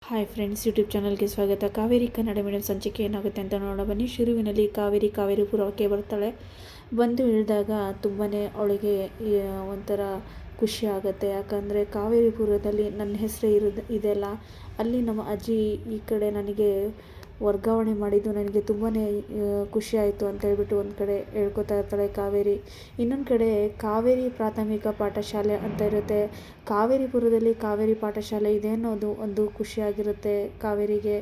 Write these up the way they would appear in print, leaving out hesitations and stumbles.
Hi friends, YouTube ಚಾನಲ್ಗೆ ಸ್ವಾಗತ. Kaveri Kannada medium ಸಂಚಿಕೆ ಏನಾಗುತ್ತೆ ಅಂತ ನೋಡೋಣ ಬನ್ನಿ. ಶುರುವಿನಲ್ಲಿ ಕಾವೇರಿ ಬರ್ತಾಳೆ. ಬಂದು ಇಳಿದಾಗ ತುಂಬಾ ಅವಳಿಗೆ ಒಂಥರ ಖುಷಿ ಆಗುತ್ತೆ. ಯಾಕಂದರೆ ಕಾವೇರಿಪುರದಲ್ಲಿ ನನ್ನ ಹೆಸರು ಇದೆಯಲ್ಲ, ಅಲ್ಲಿ ನಮ್ಮ ಅಜ್ಜಿ ಈ ಕಡೆ ನನಗೆ ವರ್ಗಾವಣೆ ಮಾಡಿದ್ದು ನನಗೆ ತುಂಬಾ ಖುಷಿ ಆಯಿತು ಅಂತ ಹೇಳ್ಬಿಟ್ಟು ಒಂದು ಕಡೆ ಹೇಳ್ಕೊತಾ ಇರ್ತಾಳೆ ಕಾವೇರಿ. ಇನ್ನೊಂದು ಕಡೆ ಕಾವೇರಿ ಪ್ರಾಥಮಿಕ ಪಾಠಶಾಲೆ ಅಂತ ಇರುತ್ತೆ. ಕಾವೇರಿಪುರದಲ್ಲಿ ಕಾವೇರಿ ಪಾಠಶಾಲೆ ಇದೆ ಅನ್ನೋದು ಒಂದು ಖುಷಿಯಾಗಿರುತ್ತೆ ಕಾವೇರಿಗೆ.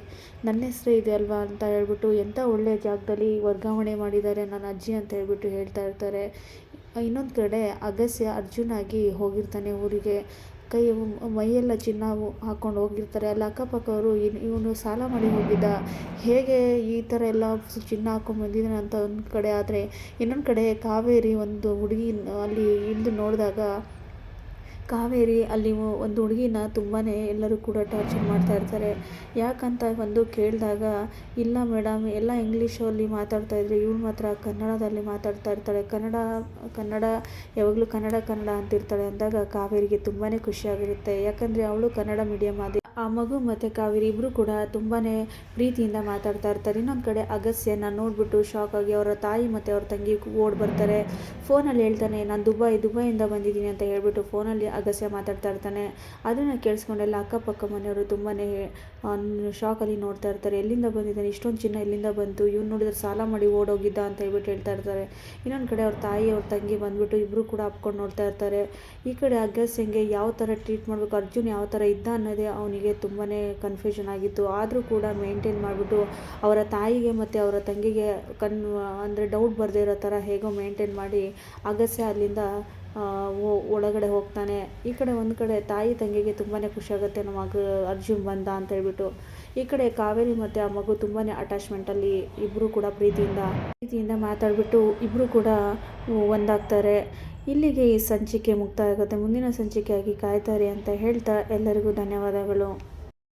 ನನ್ನ ಹೆಸರೇ ಇದೆ ಅಲ್ವಾ ಅಂತ ಹೇಳ್ಬಿಟ್ಟು ಎಂಥ ಒಳ್ಳೆಯ ಜಾಗದಲ್ಲಿ ವರ್ಗಾವಣೆ ಮಾಡಿದ್ದಾರೆ ನನ್ನ ಅಜ್ಜಿ ಅಂತ ಹೇಳ್ಬಿಟ್ಟು ಹೇಳ್ತಾ ಇರ್ತಾರೆ. ಇನ್ನೊಂದು ಕಡೆ ಅಗಸ್ಯ ಅರ್ಜುನಾಗಿ ಹೋಗಿರ್ತಾನೆ ಊರಿಗೆ. ಮೈಯೆಲ್ಲ ಚಿನ್ನ ಹಾಕ್ಕೊಂಡು ಹೋಗಿರ್ತಾರೆ. ಅಲ್ಲಿ ಅಕ್ಕಪಕ್ಕವರು ಇವನು ಸಾಲ ಮಾಡಿ ಹೋಗಿದ್ದ, ಹೇಗೆ ಈ ಥರ ಎಲ್ಲ ಚಿನ್ನ ಹಾಕ್ಕೊಂಡು ಬಂದಿದ್ದಾನೆ ಅಂತ ಒಂದು ಕಡೆ. ಆದರೆ ಇನ್ನೊಂದು ಕಡೆ ಕಾವೇರಿ ಒಂದು ಹುಡುಗಿ ಅಲ್ಲಿ ಇಳಿದು ನೋಡಿದಾಗ ಕಾವೇರಿ ಅಲ್ಲಿ ಒಂದು ಹುಡುಗಿನ ತುಂಬಾ ಎಲ್ಲರೂ ಕೂಡ ಟಾರ್ಚರ್ ಮಾಡ್ತಾ ಇರ್ತಾರೆ. ಯಾಕಂತ ಒಂದು ಕೇಳಿದಾಗ, ಇಲ್ಲ ಮೇಡಮ್ ಎಲ್ಲ ಇಂಗ್ಲೀಷಲ್ಲಿ ಮಾತಾಡ್ತಾಯಿದ್ರು, ಇವಳು ಮಾತ್ರ ಕನ್ನಡದಲ್ಲಿ ಮಾತಾಡ್ತಾ ಇರ್ತಾಳೆ, ಕನ್ನಡ ಯಾವಾಗಲೂ ಕನ್ನಡ ಅಂತಿರ್ತಾಳೆ ಅಂದಾಗ ಕಾವೇರಿಗೆ ತುಂಬಾ ಖುಷಿಯಾಗಿರುತ್ತೆ. ಯಾಕಂದರೆ ಅವಳು ಕನ್ನಡ ಮೀಡಿಯಮ್ ಆ ಮಗು ಮತ್ತು ಕಾವೇರಿ ಇಬ್ಬರು ಕೂಡ ತುಂಬಾ ಪ್ರೀತಿಯಿಂದ ಮಾತಾಡ್ತಾ ಇರ್ತಾರೆ. ಇನ್ನೊಂದು ಕಡೆ ಅಗಸ್ಯನ ನೋಡಿಬಿಟ್ಟು ಶಾಕ್ ಆಗಿ ಅವರ ತಾಯಿ ಮತ್ತು ಅವ್ರ ತಂಗಿ ಓಡಿ ಬರ್ತಾರೆ. ಫೋನಲ್ಲಿ ಹೇಳ್ತಾನೆ, ನಾನು ದುಬೈಯಿಂದ ಬಂದಿದ್ದೀನಿ ಅಂತ ಹೇಳ್ಬಿಟ್ಟು ಫೋನಲ್ಲಿ ಅಗಸ್ಯ ಮಾತಾಡ್ತಾ ಇರ್ತಾನೆ. ಅದನ್ನು ಕೇಳಿಸ್ಕೊಂಡೆಲ್ಲ ಅಕ್ಕಪಕ್ಕ ಮನೆಯವರು ತುಂಬಾ ಶಾಕಲ್ಲಿ ನೋಡ್ತಾ ಇರ್ತಾರೆ. ಎಲ್ಲಿಂದ ಬಂದಿದ್ದಾನೆ, ಇಷ್ಟೊಂದು ಚಿನ್ನ ಎಲ್ಲಿಂದ ಬಂತು, ಇವ್ನು ನೋಡಿದ್ರೆ ಸಾಲ ಮಾಡಿ ಓಡೋಗಿದ್ದ ಅಂತ ಹೇಳ್ಬಿಟ್ಟು ಹೇಳ್ತಾ ಇರ್ತಾರೆ. ಇನ್ನೊಂದು ಕಡೆ ಅವ್ರ ತಾಯಿ ಅವ್ರ ತಂಗಿ ಬಂದುಬಿಟ್ಟು ಇಬ್ಬರು ಕೂಡ ಅಪ್ಕೊಂಡು ನೋಡ್ತಾ ಇರ್ತಾರೆ. ಈ ಕಡೆ ಅಗಸ್ಯಂಗೆ ಯಾವ ಥರ ಟ್ರೀಟ್ ಮಾಡಬೇಕು, ಅರ್ಜುನ್ ಯಾವ ಥರ ಇದ್ದ ಅನ್ನೋದೇ ಅವನಿಗೆ ತುಂಬಾ ಕನ್ಫ್ಯೂಷನ್ ಆಗಿತ್ತು. ಆದರೂ ಕೂಡ ಮೇಂಟೈನ್ ಮಾಡಿಬಿಟ್ಟು ಅವರ ತಾಯಿಗೆ ಮತ್ತು ಅವರ ತಂಗಿಗೆ ಅಂದರೆ ಡೌಟ್ ಬರದೇ ಇರೋ ಥರ ಹೇಗೋ ಮೇಂಟೈನ್ ಮಾಡಿ ಅಗಸ್ಯ ಅಲ್ಲಿಂದ ಒಳಗಡೆ ಹೋಗ್ತಾನೆ. ಈ ಕಡೆ ಒಂದು ಕಡೆ ತಾಯಿ ತಂಗಿಗೆ ತುಂಬಾ ಖುಷಿಯಾಗುತ್ತೆ, ನಮ್ಮ ಮಗ ಅರ್ಜುನ್ ಬಂದ ಅಂತ ಹೇಳ್ಬಿಟ್ಟು. ಈ ಕಡೆ ಕಾವೇರಿ ಮತ್ತು ಆ ಮಗು ತುಂಬಾ ಅಟ್ಯಾಚ್ಮೆಂಟಲ್ಲಿ ಇಬ್ಬರು ಕೂಡ ಪ್ರೀತಿಯಿಂದ ಮಾತಾಡಿಬಿಟ್ಟು ಇಬ್ಬರು ಕೂಡ ಒಂದಾಗ್ತಾರೆ. ಇಲ್ಲಿಗೆ ಈ ಸಂಚಿಕೆ ಮುಕ್ತಾಯ ಆಗುತ್ತೆ. ಮುಂದಿನ ಸಂಚಿಕೆಯಾಗಿ ಕಾಯ್ತಾರೆ ಅಂತ ಹೇಳ್ತಾ ಎಲ್ಲರಿಗೂ ಧನ್ಯವಾದಗಳು.